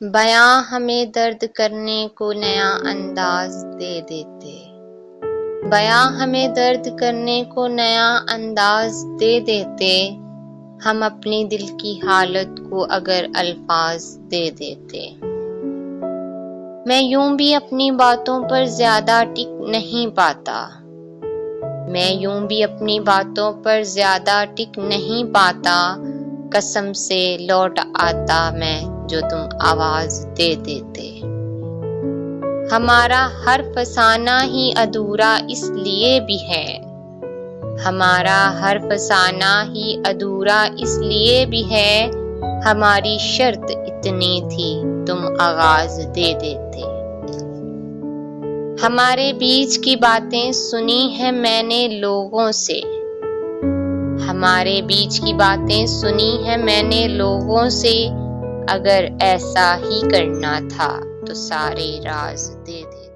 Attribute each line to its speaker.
Speaker 1: बयां हमें दर्द करने को नया अंदाज दे देते। बयां हमें दर्द करने को नया अंदाज दे देते। हम अपने दिल की हालत को अगर अल्फाज दे देते। मैं यूं भी अपनी बातों पर ज्यादा टिक नहीं पाता। मैं यूं भी अपनी बातों पर ज्यादा टिक नहीं पाता। कसम से लौट आता मैं जो तुम आवाज दे देते। हमारा हर फसाना ही अधूरा इसलिए भी है। हमारा हर फसाना ही अधूरा इसलिए भी है। हमारी शर्त इतनी थी तुम आगाज दे देते। हमारे बीच की बातें सुनी है मैंने लोगों से। हमारे बीच की बातें सुनी है मैंने लोगों से। अगर ऐसा ही करना था तो सारे राज दे दे।